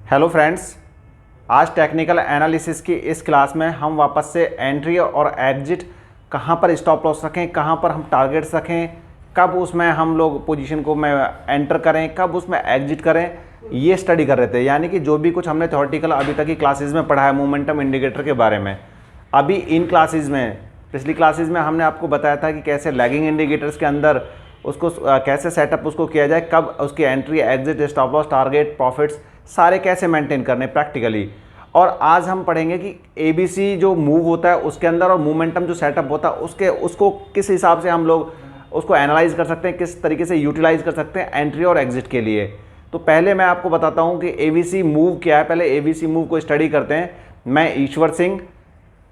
Hello friends, आज technical analysis की इस क्लास में हम वापस से एंट्री और एग्जिट, कहाँ पर स्टॉप लॉस रखें, कहाँ पर हम टारगेट्स रखें, कब उसमें हम लोग पोजीशन को में एंटर करें, कब उसमें एग्जिट करें, ये स्टडी कर रहे थे। यानी कि जो भी कुछ हमने थ्योरेटिकल अभी तक की क्लासेस में पढ़ा है मोमेंटम इंडिकेटर के बारे में, अभी इन क्लासेस में, पिछली क्लासेस में हमने आपको बताया था कि कैसे लैगिंग इंडिकेटर्स के अंदर उसको कैसे सेटअप उसको किया जाए, कब उसकी entry, exit, stop loss, target, profits सारे कैसे मेंटेन करने प्रैक्टिकली। और आज हम पढ़ेंगे कि एबीसी जो मूव होता है उसके अंदर और मोमेंटम जो सेटअप होता है उसको किस हिसाब से हम लोग उसको एनालाइज कर सकते हैं, किस तरीके से यूटिलाइज कर सकते हैं एंट्री और एग्जिट के लिए। तो पहले मैं आपको बताता हूं कि एबीसी मूव क्या है। पहले एबीसी मूव को स्टडी करते हैं। मैं Ishwar Singh,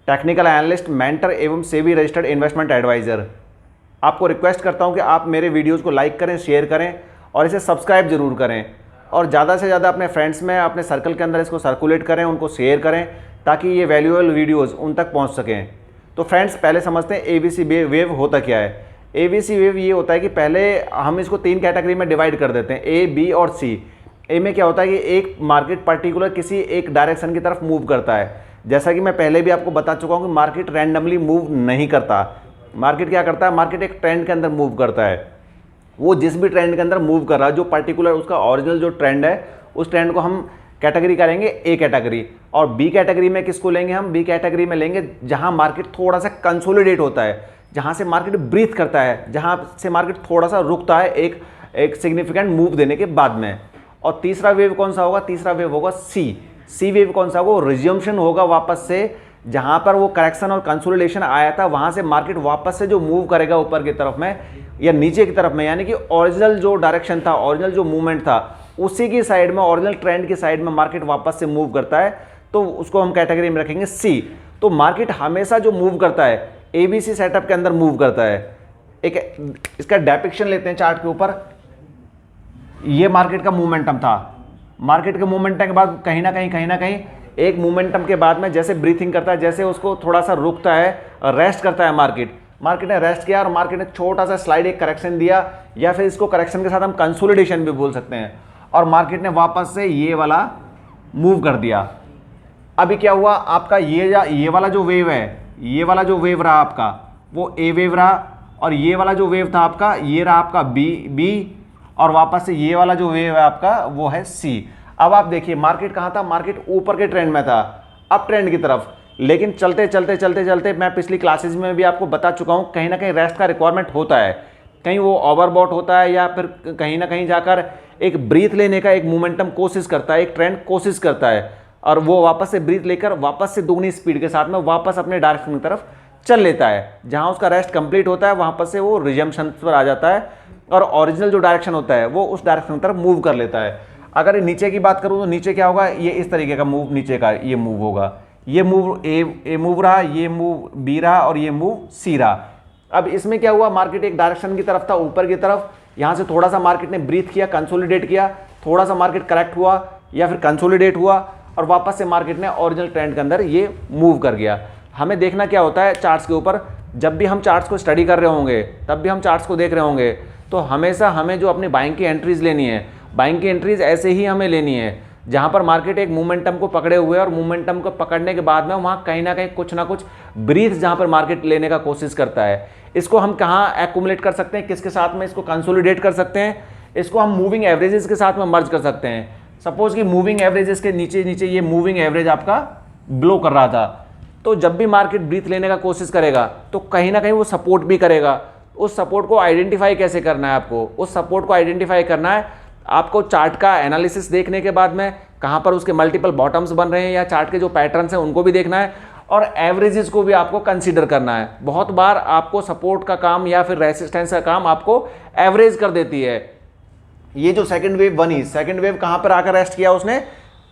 technical analyst, mentor एवं सेबी रजिस्टर्ड इन्वेस्टमेंट एडवाइजर, आपको रिक्वेस्ट करता हूं कि आप मेरे वीडियोज़ को लाइक करें, शेयर करें और इसे सब्सक्राइब जरूर करें और ज़्यादा से ज़्यादा अपने फ्रेंड्स में, अपने सर्कल के अंदर इसको सर्कुलेट करें, उनको शेयर करें ताकि ये वैल्यूएबल वीडियोस उन तक पहुंच सकें। तो फ्रेंड्स, पहले समझते हैं एबीसी वेव होता क्या है। एबीसी वेव ये होता है कि पहले हम इसको 3 कैटेगरी में डिवाइड कर देते हैं, ए, बी और सी। ए में क्या होता है कि एक मार्केट पर्टिकुलर किसी एक डायरेक्शन की तरफ मूव करता है। जैसा कि मैं पहले भी आपको बता चुका हूँ कि मार्केट रैंडमली मूव नहीं करता। मार्केट क्या करता है, मार्केट एक ट्रेंड के अंदर मूव करता है। वो जिस भी ट्रेंड के अंदर मूव कर रहा है, जो पर्टिकुलर उसका ओरिजिनल जो ट्रेंड है, उस ट्रेंड को हम कैटेगरी करेंगे ए कैटेगरी। और बी कैटेगरी में किसको लेंगे हम, बी कैटेगरी में लेंगे जहां मार्केट थोड़ा सा कंसोलिडेट होता है, जहां से मार्केट ब्रीथ करता है, जहां से मार्केट थोड़ा सा रुकता है एक सिग्निफिकेंट मूव देने के बाद में। और तीसरा वेव कौन सा होगा, तीसरा वेव होगा सी वेव कौन सा होगा, रिज्यूम्शन होगा वापस से, जहां पर वो करेक्शन और कंसोलिडेशन आया था वहां से मार्केट वापस से जो मूव करेगा ऊपर की तरफ में या नीचे की तरफ में, यानी कि ओरिजिनल जो डायरेक्शन था, ओरिजिनल जो मूवमेंट था, उसी की साइड में, ओरिजिनल ट्रेंड की साइड में मार्केट वापस से मूव करता है, तो उसको हम कैटेगरी में रखेंगे सी। तो मार्केट हमेशा जो मूव करता है एबीसी सेटअप के अंदर मूव करता है। एक इसका डेपिक्शन लेते हैं चार्ट के ऊपर। ये मार्केट का मोमेंटम था। मार्केट के मोमेंटम के बाद कहीं ना कहीं एक मोमेंटम के बाद में जैसे ब्रीथिंग करता है, जैसे उसको थोड़ा सा रुकता है, रेस्ट करता है मार्केट ने रेस्ट किया और मार्केट ने छोटा सा स्लाइड, एक करेक्शन दिया, या फिर इसको करेक्शन के साथ हम कंसोलिडेशन भी बोल सकते हैं, और मार्केट ने वापस से ये वाला मूव कर दिया। अभी क्या हुआ आपका, ये वाला जो वेव है, ये वाला जो वेव रहा आपका वो ए वेव रहा, और ये वाला जो वेव था आपका, ये रहा आपका बी, और वापस से ये वाला जो वेव है आपका वो है सी। अब आप देखिए मार्केट कहाँ था, मार्केट ऊपर के ट्रेंड में था, अप ट्रेंड की तरफ, लेकिन चलते मैं पिछली क्लासेस में भी आपको बता चुका हूँ, कहीं ना कहीं रेस्ट का रिक्वायरमेंट होता है। कहीं वो ओवरबॉट होता है या फिर कहीं ना कहीं जाकर एक ब्रीथ लेने का एक मोमेंटम कोशिश करता है, एक ट्रेंड कोशिश करता है, और वो वापस से ब्रीथ लेकर वापस से दुगनी स्पीड के साथ में वापस अपने डायरेक्शन की तरफ चल लेता है। जहाँ उसका रेस्ट कंप्लीट होता है वहाँ पर से वो रिजम्पशन पर आ जाता है और ओरिजिनल जो डायरेक्शन होता है वो उस डायरेक्शन की तरफ मूव कर लेता है। अगर नीचे की बात करूँ तो नीचे क्या होगा, ये इस तरीके का मूव, नीचे का ये मूव होगा, ये मूव ए मूव रहा, ये मूव बी रहा और ये मूव सी रहा। अब इसमें क्या हुआ, मार्केट एक डायरेक्शन की तरफ था, ऊपर की तरफ, यहाँ से थोड़ा सा मार्केट ने ब्रीथ किया, कंसोलिडेट किया, थोड़ा सा मार्केट करेक्ट हुआ या फिर कंसोलिडेट हुआ और वापस से मार्केट ने ओरिजिनल ट्रेंड के अंदर ये मूव कर गया। हमें देखना क्या होता है चार्ट्स के ऊपर, जब भी हम चार्ट्स को स्टडी कर रहे होंगे, तब भी हम चार्ट्स को देख रहे होंगे, तो हमेशा हमें जो अपनी बाइंग की एंट्रीज लेनी है, बाइंग की एंट्रीज ऐसे ही हमें लेनी है जहां पर मार्केट एक मोमेंटम को पकड़े हुए और मोमेंटम को पकड़ने के बाद में वहां कहीं ना कुछ ब्रीथ जहां पर मार्केट लेने का कोशिश करता है। इसको हम कहां एक्यूमुलेट कर सकते हैं, किसके साथ में इसको कंसोलिडेट कर सकते हैं, इसको हम मूविंग एवरेजेस के साथ में मर्ज कर सकते हैं। सपोज कि मूविंग एवरेजेस के नीचे ये मूविंग एवरेज आपका ब्लो कर रहा था, तो जब भी मार्केट ब्रीथ लेने का कोशिश करेगा तो कहीं ना कहीं वो सपोर्ट भी करेगा। उस सपोर्ट को आइडेंटिफाई कैसे करना है आपको, उस सपोर्ट को आइडेंटिफाई करना है आपको चार्ट का एनालिसिस देखने के बाद में, कहां पर उसके मल्टीपल बॉटम्स बन रहे हैं या चार्ट के जो पैटर्न्स हैं उनको भी देखना है और एवरेजेस को भी आपको कंसीडर करना है। बहुत बार आपको सपोर्ट का काम या फिर रेसिस्टेंस का काम आपको एवरेज कर देती है। ये जो सेकंड वेव बनी, सेकंड वेव कहां पर आकर रेस्ट किया उसने,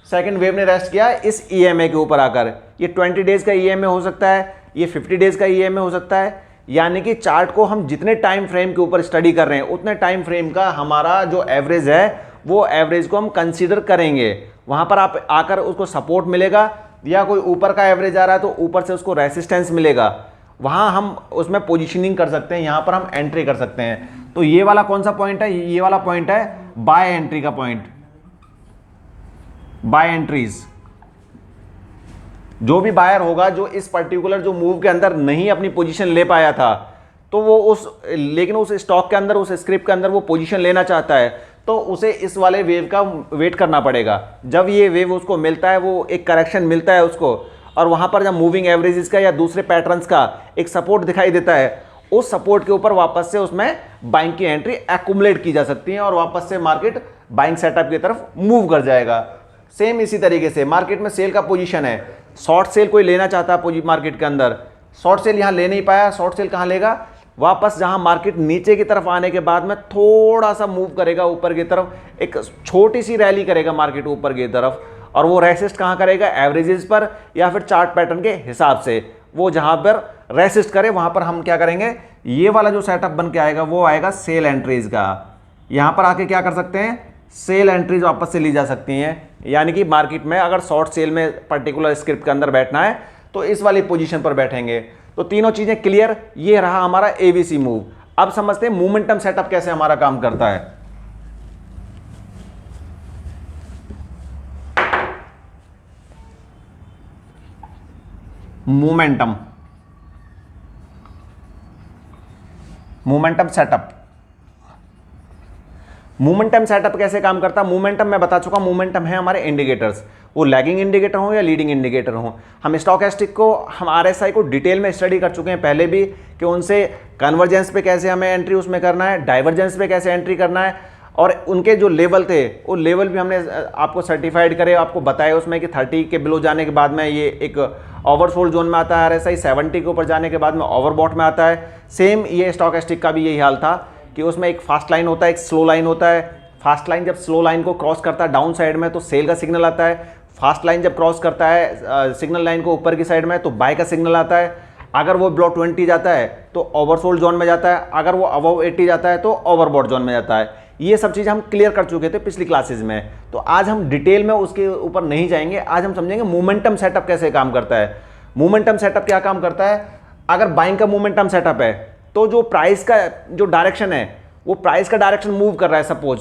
सेकंड वेव ने रेस्ट किया इस ईएमए के ऊपर आकर। ये 20 डेज का ईएमए हो सकता है, ये 50 डेज का ईएमए हो सकता है, यानी कि चार्ट को हम जितने टाइम फ्रेम के ऊपर स्टडी कर रहे हैं उतने टाइम फ्रेम का हमारा जो एवरेज है वो एवरेज को हम कंसीडर करेंगे। वहां पर आप आकर उसको सपोर्ट मिलेगा या कोई ऊपर का एवरेज आ रहा है तो ऊपर से उसको रेसिस्टेंस मिलेगा, वहां हम उसमें पोजीशनिंग कर सकते हैं, यहां पर हम एंट्री कर सकते हैं। तो ये वाला कौन सा पॉइंट है, ये वाला पॉइंट है बाय एंट्री का पॉइंट। By entries. जो भी बायर होगा जो इस पर्टिकुलर जो मूव के अंदर नहीं अपनी पोजीशन ले पाया था, तो वो लेकिन उस स्टॉक के अंदर, उस स्क्रिप्ट के अंदर वो पोजीशन लेना चाहता है, तो उसे इस वाले वेव का वेट करना पड़ेगा। जब ये वेव उसको मिलता है, वो एक करेक्शन मिलता है उसको, और वहाँ पर जब मूविंग एवरेजेस का या दूसरे पैटर्न्स का एक सपोर्ट दिखाई देता है, उस सपोर्ट के ऊपर वापस से उसमें बाइंग की एंट्री एक्युमुलेट की जा सकती है और वापस से मार्केट बाइंग सेटअप की तरफ मूव कर जाएगा। सेम इसी तरीके से मार्केट में सेल का पोजीशन है, शॉर्ट सेल कोई लेना चाहता है मार्केट के अंदर, शॉर्ट सेल यहाँ ले नहीं पाया, शॉर्ट सेल कहाँ लेगा, वापस जहां मार्केट नीचे की तरफ आने के बाद में थोड़ा सा मूव करेगा ऊपर की तरफ, एक छोटी सी रैली करेगा मार्केट ऊपर की तरफ, और वो रेसिस्ट कहां करेगा, एवरेजेस पर या फिर चार्ट पैटर्न के हिसाब से। वो जहां पर रेसिस्ट करे वहां पर हम क्या करेंगे, ये वाला जो सेटअप बन के आएगा वो आएगा सेल एंट्रीज का। यहां पर आके क्या कर सकते हैं, सेल एंट्रीज वापस से ली जा सकती हैं। यानी कि मार्केट में अगर शॉर्ट सेल में पर्टिकुलर स्क्रिप्ट के अंदर बैठना है तो इस वाली पोजीशन पर बैठेंगे। तो तीनों चीजें क्लियर, ये रहा हमारा एबीसी मूव। अब समझते हैं मोमेंटम सेटअप कैसे हमारा काम करता है। मोमेंटम सेटअप, मोमेंटम सेटअप कैसे काम करता है। मोमेंटम मैं बता चुका, मोमेंटम है हमारे इंडिकेटर्स, वो लैगिंग इंडिकेटर हो या लीडिंग इंडिकेटर हो। हम स्टॉकेस्टिक को, हम आरएसआई को डिटेल में स्टडी कर चुके हैं पहले भी, कि उनसे कन्वर्जेंस पे कैसे हमें एंट्री उसमें करना है, डाइवर्जेंस पे कैसे एंट्री करना है, और उनके जो लेवल थे वो लेवल भी हमने आपको सर्टिफाइड करे, आपको बताया उसमें कि 30 के बिलो जाने के बाद में ये एक ओवरसोल्ड जोन में आता है आरएसआई, 70 के ऊपर जाने के बाद में ओवरबॉट में आता है। सेम ये स्टॉकेस्टिक का भी यही हाल था कि उसमें एक फास्ट लाइन होता है, एक स्लो लाइन होता है। फास्ट लाइन जब स्लो लाइन को क्रॉस करता है डाउन साइड में तो सेल का सिग्नल आता है, फास्ट लाइन जब क्रॉस करता है सिग्नल लाइन को ऊपर की साइड में तो बाय का सिग्नल आता है। अगर वो बिलो 20 जाता है तो ओवरसोल्ड जोन में जाता है, अगर वो अबव 80 जाता है तो ओवरबॉट जोन में जाता है। ये सब चीज़ हम क्लियर कर चुके थे पिछली क्लासेज में, तो आज हम डिटेल में उसके ऊपर नहीं जाएंगे। आज हम समझेंगे मोमेंटम सेटअप कैसे काम करता है। मोमेंटम सेटअप क्या काम करता है, अगर बाइंग का मोमेंटम सेटअप है तो जो प्राइस का जो डायरेक्शन है वो प्राइस का डायरेक्शन मूव कर रहा है सपोज,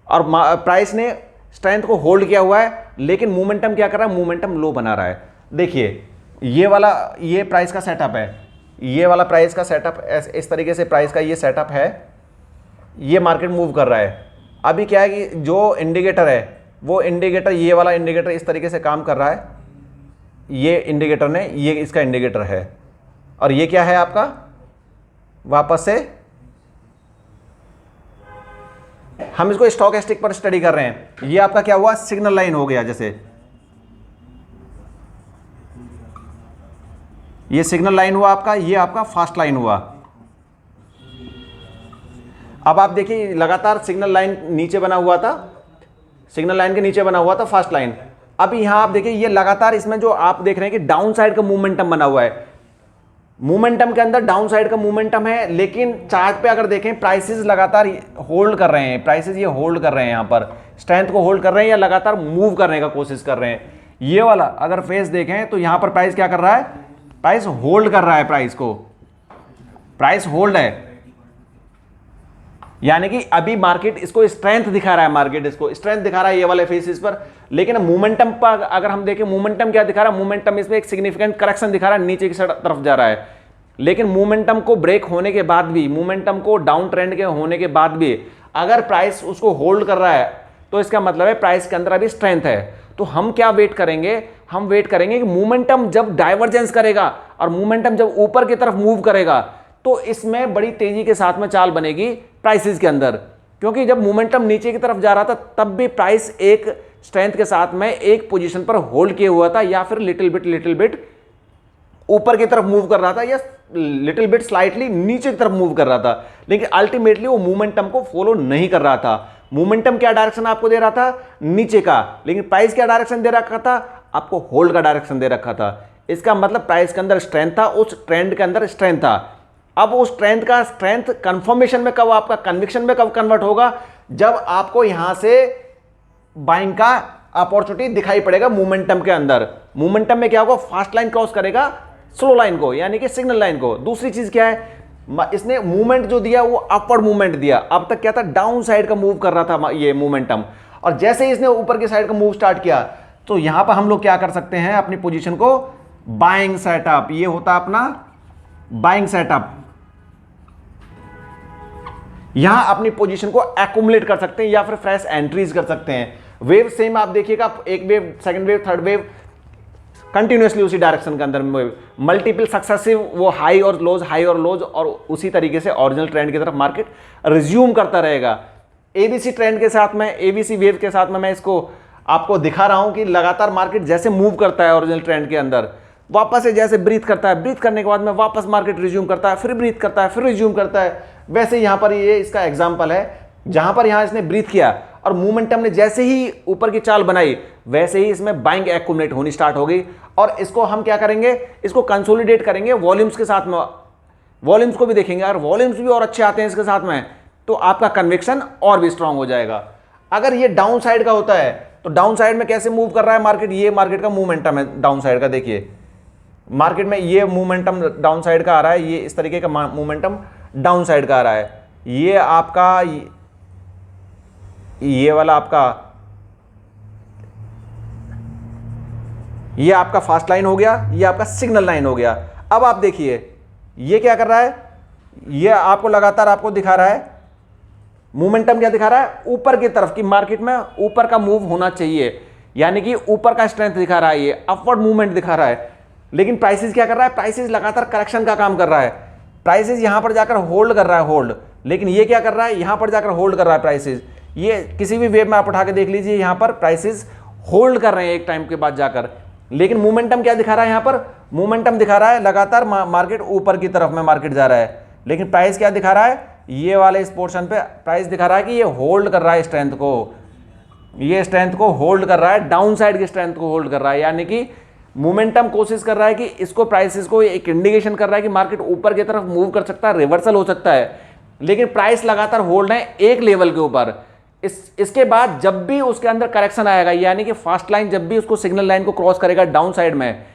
और प्राइस ने स्ट्रेंथ को होल्ड किया हुआ है, लेकिन मोमेंटम क्या कर रहा है, मोमेंटम लो बना रहा है। देखिए ये प्राइस का सेटअप है, ये वाला प्राइस का सेटअप इस तरीके से प्राइस का ये सेटअप है, ये मार्केट मूव कर रहा है। अभी क्या है कि जो इंडिकेटर है वो इंडिकेटर, ये वाला इंडिकेटर इस तरीके से काम कर रहा है, ये इंडिकेटर ने, ये इसका इंडिकेटर है, और ये क्या है आपका, वापस से हम इसको स्टॉकेस्टिक पर स्टडी कर रहे हैं। ये आपका क्या हुआ, सिग्नल लाइन हो गया, जैसे ये सिग्नल लाइन हुआ आपका, ये आपका फास्ट लाइन हुआ। अब आप देखिए लगातार सिग्नल लाइन नीचे बना हुआ था, सिग्नल लाइन के नीचे बना हुआ था फास्ट लाइन। अब यहां आप देखिए ये लगातार इसमें जो आप देख रहे हैं कि डाउन साइड का मोमेंटम बना हुआ है, मोमेंटम के अंदर डाउन साइड का मोमेंटम है, लेकिन चार्ट पे अगर देखें प्राइसेस लगातार होल्ड कर रहे हैं, प्राइसेस ये होल्ड कर रहे हैं, यहां पर स्ट्रेंथ को होल्ड कर रहे हैं या लगातार मूव करने का कोशिश कर रहे हैं। ये वाला अगर फेस देखें तो यहां पर प्राइस क्या कर रहा है, प्राइस होल्ड कर रहा है, प्राइस को, प्राइस होल्ड है, यानी कि अभी मार्केट इसको स्ट्रेंथ दिखा रहा है, मार्केट इसको स्ट्रेंथ दिखा रहा है ये वाले फेसेस पर। लेकिन मोमेंटम पर अगर हम देखें, मोमेंटम क्या दिखा रहा है, मोमेंटम इसमें एक सिग्निफिकेंट करेक्शन दिखा रहा है, नीचे की तरफ जा रहा है। लेकिन मोमेंटम को ब्रेक होने के बाद भी, मोमेंटम को डाउन ट्रेंड के होने के बाद भी अगर प्राइस उसको होल्ड कर रहा है तो इसका मतलब है प्राइस के अंदर अभी स्ट्रेंथ है। तो हम क्या वेट करेंगे, हम वेट करेंगे कि मोमेंटम जब डाइवर्जेंस करेगा और मोमेंटम जब ऊपर की तरफ मूव करेगा तो इसमें बड़ी तेजी के साथ में चाल बनेगी प्राइसेस के अंदर, क्योंकि जब मोमेंटम नीचे की तरफ जा रहा था तब भी प्राइस एक स्ट्रेंथ के साथ में एक पोजीशन पर होल्ड किए हुआ था, या फिर लिटिल बिट ऊपर की तरफ मूव कर रहा था, या लिटिल बिट स्लाइटली नीचे की तरफ मूव कर रहा था। लेकिन अल्टीमेटली वो मोमेंटम को फॉलो नहीं कर रहा था। मोमेंटम क्या डायरेक्शन आपको दे रहा था, नीचे का, लेकिन प्राइस क्या डायरेक्शन दे रखा था, आपको होल्ड का डायरेक्शन दे रखा था। इसका मतलब प्राइस के अंदर स्ट्रेंथ था, उस ट्रेंड के अंदर स्ट्रेंथ था। अब उस ट्रेंड का स्ट्रेंथ कंफर्मेशन में कब, आपका कन्विक्शन में कब कन्वर्ट होगा, जब आपको यहां से बाइंग का अपॉर्चुनिटी दिखाई पड़ेगा मोमेंटम के अंदर। मोमेंटम में क्या होगा, फास्ट लाइन क्रॉस करेगा स्लो लाइन को, यानी कि सिग्नल लाइन को। दूसरी चीज क्या है, इसने मूवमेंट जो दिया वो अपवर्ड मूवमेंट दिया। अब तक क्या था, डाउन साइड का मूव कर रहा था ये मोमेंटम, और जैसे ही इसने ऊपर की साइड का मूव स्टार्ट किया तो यहां पर हम लोग क्या कर सकते हैं, अपनी पोजीशन को बाइंग सेटअप, ये होता है अपना बाइंग सेटअप, यहां अपनी पोजीशन को एक्यूमुलेट कर सकते हैं या फिर फ्रेश एंट्रीज कर सकते हैं। वेव सेम आप देखिएगा, एक wave, second wave, third wave, continuously उसी डायरेक्शन के अंदर में मल्टीपल सक्सेसिव वो हाई और लोज और उसी तरीके से ओरिजिनल ट्रेंड की तरफ मार्केट रिज्यूम करता रहेगा। एबीसी ट्रेंड के साथ में, एबीसी वेव के साथ में मैं इसको आपको दिखा रहा हूं कि लगातार मार्केट जैसे मूव करता है ओरिजिनल ट्रेंड के अंदर, वापस से जैसे ब्रीथ करता है, ब्रीथ करने के बाद में वापस मार्केट रिज्यूम करता है, फिर ब्रीथ करता है, फिर रिज्यूम करता है। वैसे यहां पर ये इसका एग्जांपल है, जहां पर यहां इसने ब्रीथ किया और मोमेंटम ने जैसे ही ऊपर की चाल बनाई वैसे ही इसमें बाइंग एक्यूमुलेट होनी स्टार्ट हो गई और इसको हम क्या करेंगे, इसको कंसोलिडेट करेंगे वॉल्यूम्स के साथ में, वॉल्यूम्स को भी देखेंगे और वॉल्यूम्स भी और अच्छे आते हैं इसके साथ में तो आपका कन्विक्शन और भी स्ट्रांग हो जाएगा। अगर ये डाउन साइड का होता है तो डाउन साइड में कैसे मूव कर रहा है मार्केट, ये मार्केट का मोमेंटम है डाउन साइड का, देखिए मार्केट में ये मोमेंटम डाउन साइड का आ रहा है, ये इस तरीके का मोमेंटम डाउन साइड का आ रहा है। ये आपका ये वाला आपका ये आपका फास्ट लाइन हो गया, ये आपका सिग्नल लाइन हो गया। अब आप देखिए ये क्या कर रहा है, ये आपको लगातार आपको दिखा रहा है मोमेंटम, क्या दिखा रहा है ऊपर की तरफ की, मार्केट में ऊपर का मूव होना चाहिए, यानी कि ऊपर का स्ट्रेंथ दिखा रहा है, ये अपवर्ड मूवमेंट दिखा रहा है। लेकिन प्राइसेस क्या कर रहा है, प्राइसेस लगातार करेक्शन का काम कर रहा है, प्राइसेस यहां पर जाकर होल्ड कर रहा है, होल्ड। लेकिन ये क्या कर रहा है, यहां पर जाकर होल्ड कर रहा है प्राइसेस। ये किसी भी वेब में आप उठा के देख लीजिए, यहां पर प्राइसेस होल्ड कर रहे हैं एक टाइम के बाद जाकर। लेकिन मोमेंटम क्या दिखा रहा है, यहां पर मोमेंटम दिखा रहा है लगातार मार्केट ऊपर की तरफ में मार्केट जा रहा है। लेकिन प्राइस क्या दिखा रहा है, ये वाले इस पोर्शन पे प्राइस दिखा रहा है कि ये होल्ड कर रहा है स्ट्रेंथ को, ये स्ट्रेंथ को होल्ड कर रहा है, डाउन साइड की स्ट्रेंथ को होल्ड कर रहा है। यानी कि मोमेंटम कोशिश कर रहा है कि इसको, प्राइसेस को एक इंडिकेशन कर रहा है कि मार्केट ऊपर की तरफ मूव कर सकता है, रिवर्सल हो सकता है। लेकिन प्राइस लगातार होल्ड है एक लेवल के ऊपर। इसके बाद जब भी उसके अंदर करेक्शन आएगा, यानी कि फास्ट लाइन जब भी उसको सिग्नल लाइन को क्रॉस करेगा डाउन साइड में,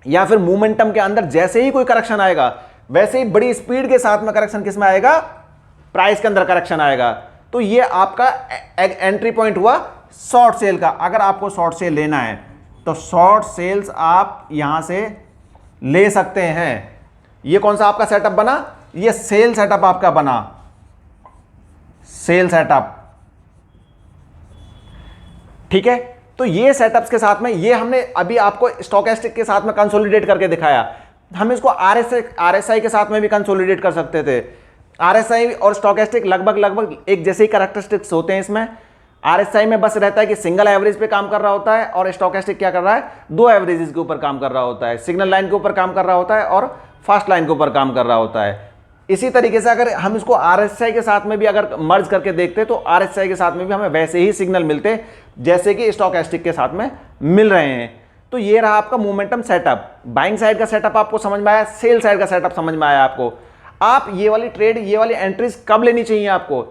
या फिर मोमेंटम के अंदर जैसे ही कोई करेक्शन आएगा वैसे ही बड़ी स्पीड के साथ में करेक्शन किस में आएगा, प्राइस के अंदर करेक्शन आएगा। तो ये आपका एंट्री पॉइंट हुआ शॉर्ट सेल का। अगर आपको शॉर्ट सेल लेना है तो शॉर्ट सेल्स आप यहां से ले सकते हैं। ये कौन सा आपका सेटअप बना, ये सेल सेटअप आपका बना, सेल सेटअप, ठीक है। तो ये सेटअप्स के साथ में, ये हमने अभी आपको स्टोकेस्टिक के साथ में कंसोलिडेट करके दिखाया, हम इसको आरएसआई के साथ में भी कंसोलिडेट कर सकते थे। आरएसआई और स्टोकेस्टिक लगभग एक जैसे ही कैरेक्टरिस्टिक्स होते हैं इसमें। आरएसआई में बस रहता है कि सिंगल एवरेज पे काम कर रहा होता है और स्टोकेस्टिक क्या कर रहा है, दो एवरेजेस के ऊपर काम कर रहा होता है, सिग्नल लाइन के ऊपर काम कर रहा होता है और फास्ट लाइन के ऊपर काम कर रहा होता है। इसी तरीके से अगर हम इसको आरएसआई के साथ में भी अगर मर्ज करके देखते तो आरएसआई के साथ में भी हमें वैसे ही सिग्नल मिलते जैसे कि स्टोकेस्टिक के साथ में मिल रहे हैं। तो ये रहा आपका मोमेंटम सेटअप। बाइंग साइड का सेटअप आपको समझ में आया, सेल साइड का सेटअप समझ में आया आपको। आप ये वाली ट्रेड, ये वाली एंट्रीज कब लेनी चाहिए आपको,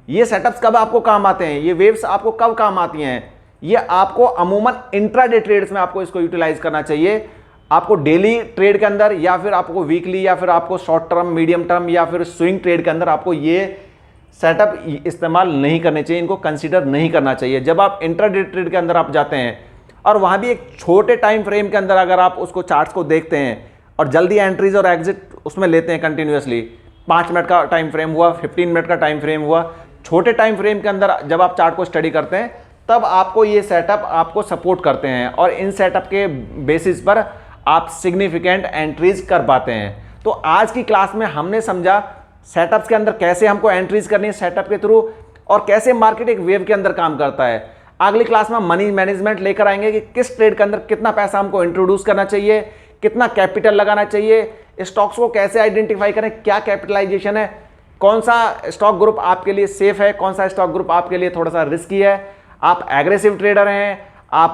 ये सेटअप्स कब आपको काम आते हैं, ये वेव्स आपको कब काम आती हैं, ये आपको अमूमन इंट्राडे ट्रेड्स में आपको इसको यूटिलाइज करना चाहिए। आपको डेली ट्रेड के अंदर या फिर आपको वीकली या फिर आपको शॉर्ट टर्म, मीडियम टर्म या फिर स्विंग ट्रेड के अंदर आपको ये सेटअप इस्तेमाल नहीं करने चाहिए, इनको कंसीडर नहीं करना चाहिए। जब आप इंट्राडे ट्रेड के अंदर आप जाते हैं और वहाँ भी एक छोटे टाइम फ्रेम के अंदर अगर आप उसको चार्ट्स को देखते हैं और जल्दी एंट्रीज और एग्जिट उसमें लेते हैं कंटिन्यूसली, 5 मिनट का टाइम फ्रेम हुआ, 15 मिनट का टाइम फ्रेम हुआ, छोटे टाइम फ्रेम के अंदर जब आप चार्ट को स्टडी करते हैं तब आपको ये सेटअप आपको सपोर्ट करते हैं और इन सेटअप के बेसिस पर आप सिग्निफिकेंट एंट्रीज कर पाते हैं। तो आज की क्लास में हमने समझा सेटअप्स के अंदर कैसे हमको एंट्रीज करनी है सेटअप के थ्रू और कैसे मार्केट एक वेव के अंदर काम करता है। अगली क्लास में मनी मैनेजमेंट लेकर आएंगे कि किस ट्रेड के अंदर कितना पैसा हमको इंट्रोड्यूस करना चाहिए, कितना कैपिटल लगाना चाहिए, स्टॉक्स को कैसे आइडेंटिफाई करें, क्या कैपिटलाइजेशन है, कौन सा स्टॉक ग्रुप आपके लिए सेफ है, कौन सा स्टॉक ग्रुप आपके लिए थोड़ा सा रिस्की है, आप एग्रेसिव ट्रेडर हैं, आप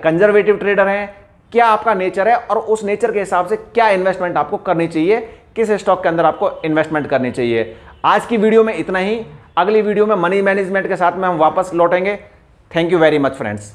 कंजर्वेटिव ट्रेडर हैं, क्या आपका नेचर है और उस नेचर के हिसाब से क्या इन्वेस्टमेंट आपको करनी चाहिए, किस स्टॉक के अंदर आपको इन्वेस्टमेंट करनी चाहिए। आज की वीडियो में इतना ही। अगली वीडियो में मनी मैनेजमेंट के साथ में हम वापस लौटेंगे। Thank you very much friends.